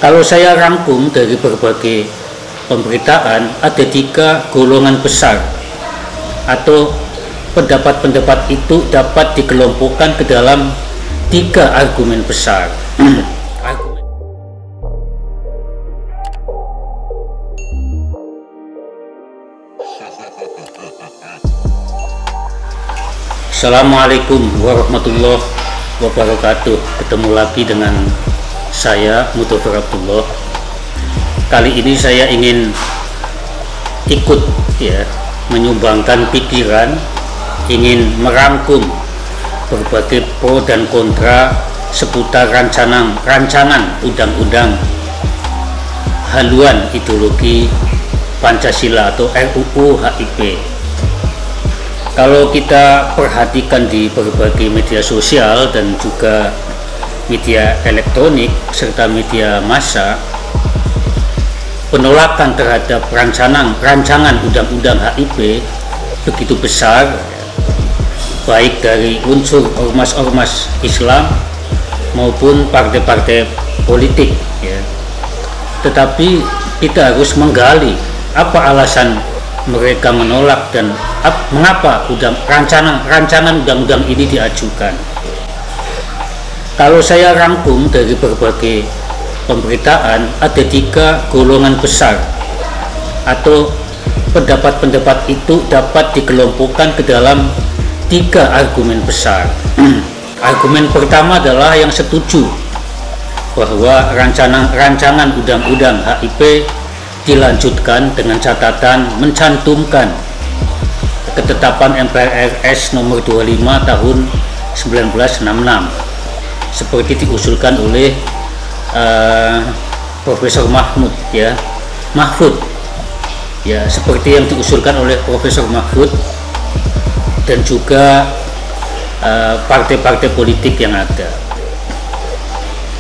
Kalau saya rangkum dari berbagai pemberitaan, ada 3 golongan besar atau pendapat-pendapat itu dapat dikelompokkan ke dalam 3 argumen besar. Assalamualaikum warahmatullahi wabarakatuh. Ketemu lagi dengan saya Mudofir Abdullah. Kali ini saya ingin ikut menyumbangkan pikiran, ingin merangkum berbagai pro dan kontra seputar rancangan undang-undang haluan ideologi Pancasila atau RUU HIP. Kalau kita perhatikan di berbagai media sosial dan juga media elektronik serta media massa, penolakan terhadap rancangan undang-undang HIP begitu besar, baik dari unsur ormas-ormas Islam maupun partai-partai politik Tetapi kita harus menggali apa alasan mereka menolak dan mengapa rancangan undang-undang ini diajukan. Kalau saya rangkum dari berbagai pemberitaan, ada 3 golongan besar atau pendapat-pendapat itu dapat dikelompokkan ke dalam 3 argumen besar. Argumen pertama adalah yang setuju bahwa rancangan undang-undang HIP dilanjutkan dengan catatan mencantumkan ketetapan MPRS nomor 25 tahun 1966 seperti diusulkan oleh Profesor Mahfud seperti yang diusulkan oleh Profesor Mahfud dan juga partai-partai politik yang ada.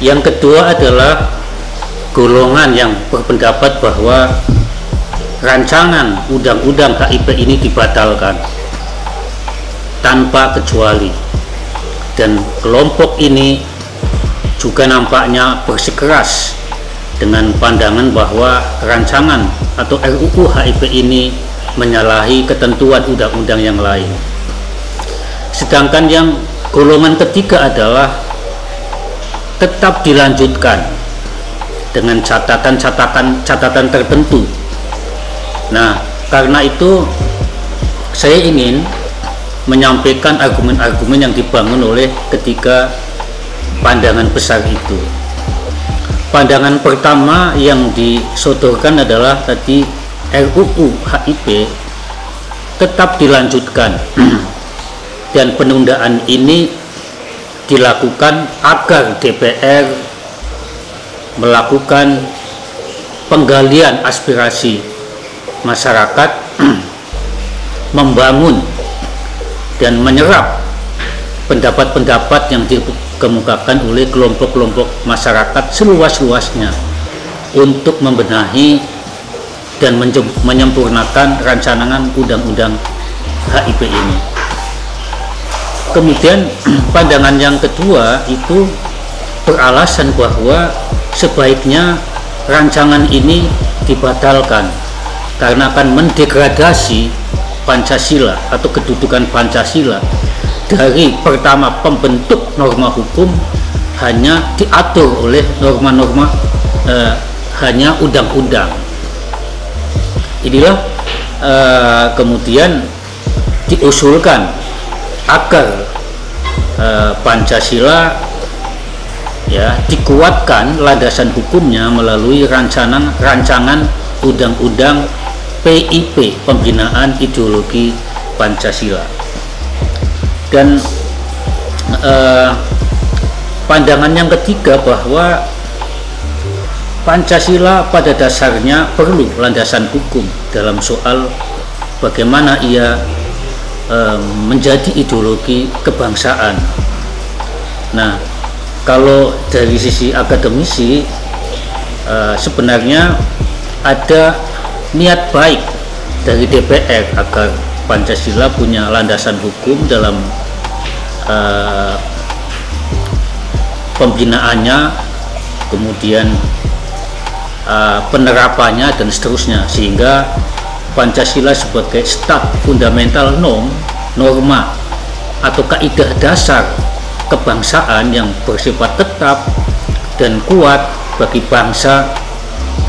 Yang kedua adalah golongan yang berpendapat bahwa rancangan undang-undang HIP ini dibatalkan tanpa kecuali, dan kelompok ini juga nampaknya bersikeras dengan pandangan bahwa rancangan atau RUU HIP ini menyalahi ketentuan undang-undang yang lain. Sedangkan yang golongan ketiga adalah tetap dilanjutkan dengan catatan tertentu. Nah, karena itu saya ingin menyampaikan argumen-argumen yang dibangun oleh ketiga pandangan besar itu. Pandangan pertama yang disodorkan adalah tadi RUU HIP tetap dilanjutkan dan penundaan ini dilakukan agar DPR melakukan penggalian aspirasi masyarakat, membangun dan menyerap pendapat-pendapat yang dikemukakan oleh kelompok-kelompok masyarakat seluas-luasnya untuk membenahi dan menyempurnakan rancangan undang-undang HIP ini. Kemudian pandangan yang kedua itu beralasan bahwa sebaiknya rancangan ini dibatalkan karena akan mendegradasi Pancasila atau kedudukan Pancasila. Dari pertama pembentuk norma hukum hanya diatur oleh norma-norma hanya undang-undang. Inilah kemudian diusulkan agar Pancasila dikuatkan landasan hukumnya melalui rancangan undang-undang PIP, pembinaan ideologi Pancasila. Dan pandangan yang ketiga bahwa Pancasila pada dasarnya perlu landasan hukum dalam soal bagaimana ia menjadi ideologi kebangsaan. Nah, kalau dari sisi akademisi sebenarnya ada niat baik dari DPR agar Pancasila punya landasan hukum dalam pembinaannya, kemudian penerapannya dan seterusnya, sehingga Pancasila sebagai start fundamental norma atau kaidah dasar kebangsaan yang bersifat tetap dan kuat bagi bangsa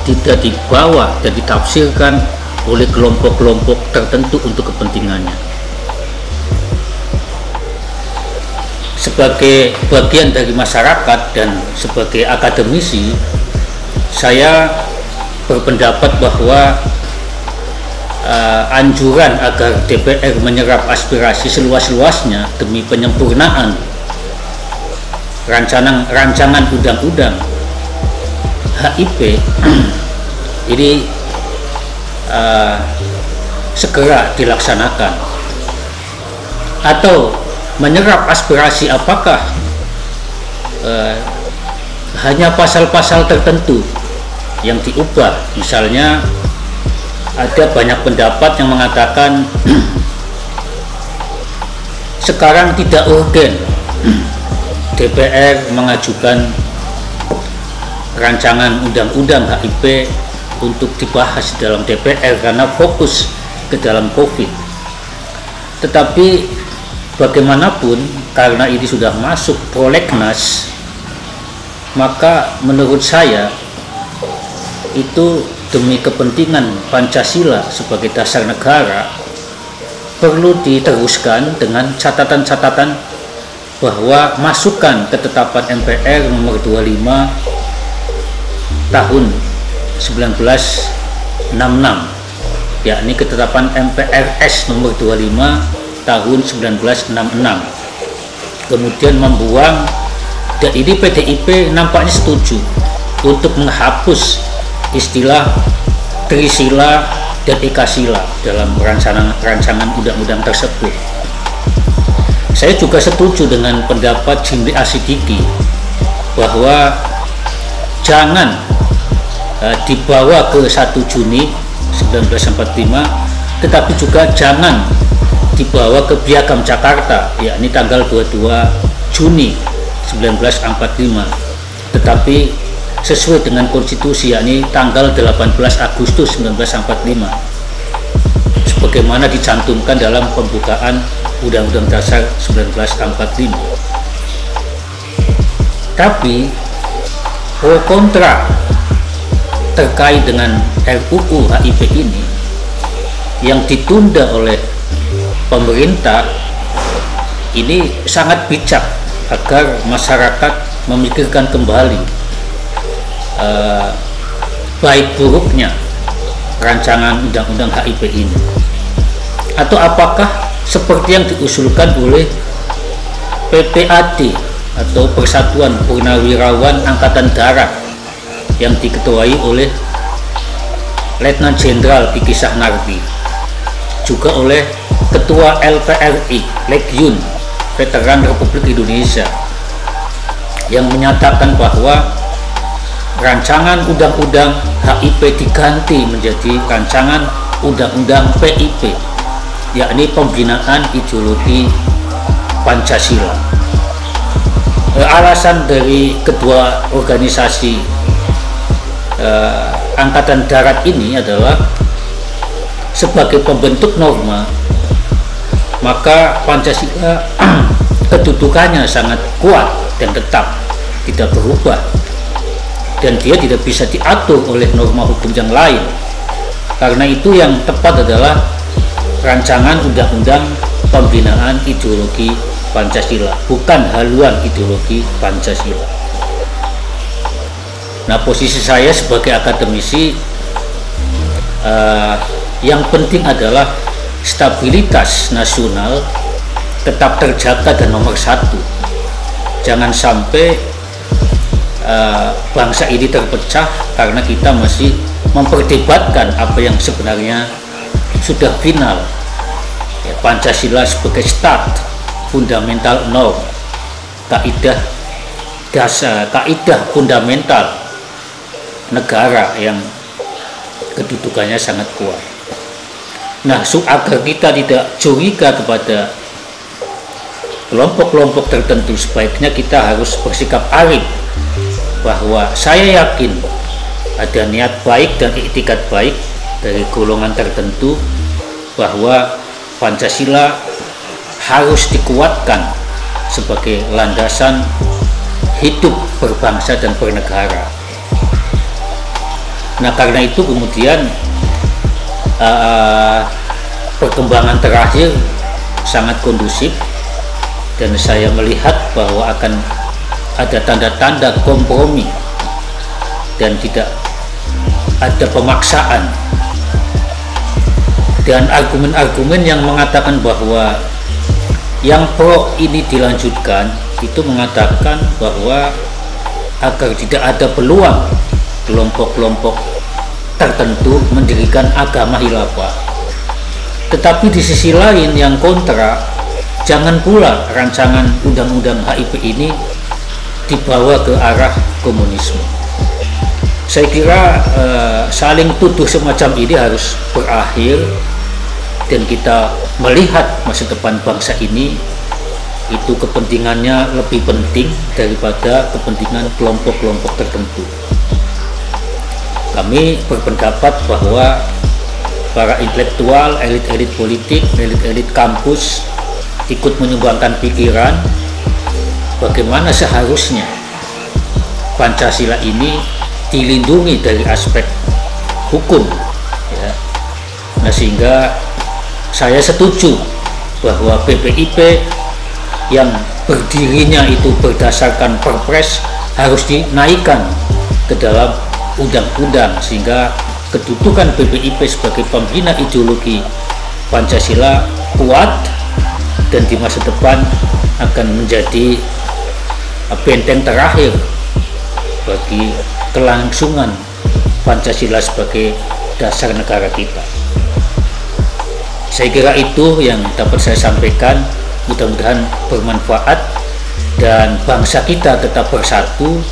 tidak dibawa dan ditafsirkan oleh kelompok-kelompok tertentu untuk kepentingannya. Sebagai bagian dari masyarakat dan sebagai akademisi, saya berpendapat bahwa anjuran agar DPR menyerap aspirasi seluas-luasnya demi penyempurnaan rancangan undang-undang HIP ini segera dilaksanakan. Atau menyerap aspirasi apakah hanya pasal-pasal tertentu yang diubah? Misalnya ada banyak pendapat yang mengatakan sekarang tidak urgen DPR mengajukan rancangan undang-undang HIP untuk dibahas dalam DPR karena fokus ke dalam COVID. Tetapi bagaimanapun, karena ini sudah masuk prolegnas, maka menurut saya itu demi kepentingan Pancasila sebagai dasar negara perlu diteruskan dengan catatan-catatan bahwa masukan ketetapan MPR nomor 25 tahun 1966, yakni ketetapan MPRS nomor 25 tahun 1966, kemudian membuang, dan ini PDIP nampaknya setuju untuk menghapus istilah Trisila dan Ekasila dalam rancangan undang-undang tersebut. Saya juga setuju dengan pendapat Jimli Asidiki bahwa jangan dibawa ke 1 Juni 1945, tetapi juga jangan dibawa ke Piagam Jakarta, yakni tanggal 22 Juni 1945, tetapi sesuai dengan konstitusi, yakni tanggal 18 Agustus 1945 sebagaimana dicantumkan dalam pembukaan Undang-Undang Dasar 1945. Tapi pro kontra terkait dengan RUU HIP ini yang ditunda oleh pemerintah ini sangat bijak agar masyarakat memikirkan kembali baik buruknya rancangan undang-undang HIP ini, atau apakah seperti yang diusulkan oleh PPAD atau Persatuan Purnawirawan Angkatan Darat yang diketuai oleh Letnan Jenderal Kiki Sahnardi, juga oleh Ketua LPRI Legiun Veteran Republik Indonesia, yang menyatakan bahwa rancangan undang-undang HIP diganti menjadi rancangan undang-undang PIP, yakni pembinaan ideologi Pancasila. Alasan dari kedua organisasi Angkatan Darat ini adalah sebagai pembentuk norma, maka Pancasila kedudukannya sangat kuat dan tetap, tidak berubah, dan dia tidak bisa diatur oleh norma hukum yang lain. Karena itu yang tepat adalah rancangan undang-undang pembinaan ideologi Pancasila, bukan haluan ideologi Pancasila. Nah, posisi saya sebagai akademisi, yang penting adalah stabilitas nasional tetap terjaga dan nomor satu. Jangan sampai bangsa ini terpecah karena kita masih memperdebatkan apa yang sebenarnya sudah final, ya, Pancasila sebagai start fundamental norm, kaidah dasar, kaidah fundamental negara yang kedudukannya sangat kuat. Nah, agar kita tidak curiga kepada kelompok-kelompok tertentu sebaiknya kita harus bersikap arif bahwa saya yakin ada niat baik dan iktikad baik dari golongan tertentu bahwa Pancasila harus dikuatkan sebagai landasan hidup berbangsa dan bernegara. Nah, karena itu kemudian perkembangan terakhir sangat kondusif dan saya melihat bahwa akan ada tanda-tanda kompromi dan tidak ada pemaksaan, dan argumen-argumen yang mengatakan bahwa yang pro ini dilanjutkan itu mengatakan bahwa agar tidak ada peluang kelompok-kelompok tertentu mendirikan agama khilafah. Tetapi di sisi lain yang kontra, jangan pula rancangan undang-undang HIP ini dibawa ke arah komunisme. Saya kira saling tuduh semacam ini harus berakhir dan kita melihat masa depan bangsa ini itu kepentingannya lebih penting daripada kepentingan kelompok-kelompok tertentu. Kami berpendapat bahwa para intelektual, elit-elit politik, elit-elit kampus ikut menyumbangkan pikiran bagaimana seharusnya Pancasila ini dilindungi dari aspek hukum, ya. Nah, sehingga saya setuju bahwa BPIP yang berdirinya itu berdasarkan perpres harus dinaikkan ke dalam undang-undang sehingga kedudukan BPIP sebagai pembina ideologi Pancasila kuat dan di masa depan akan menjadi benteng terakhir bagi kelangsungan Pancasila sebagai dasar negara kita. Saya kira itu yang dapat saya sampaikan, mudah-mudahan bermanfaat dan bangsa kita tetap bersatu,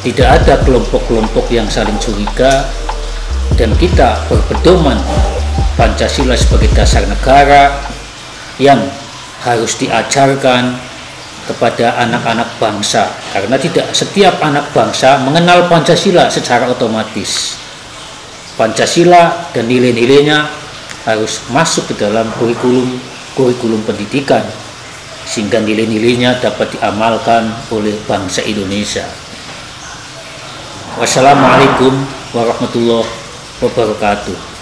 tidak ada kelompok-kelompok yang saling curiga, dan kita berpedoman Pancasila sebagai dasar negara yang harus diajarkan kepada anak-anak bangsa, karena tidak setiap anak bangsa mengenal Pancasila secara otomatis. Pancasila dan nilai-nilainya harus masuk ke dalam kurikulum pendidikan sehingga nilai-nilainya dapat diamalkan oleh bangsa Indonesia. Wassalamualaikum warahmatullahi wabarakatuh.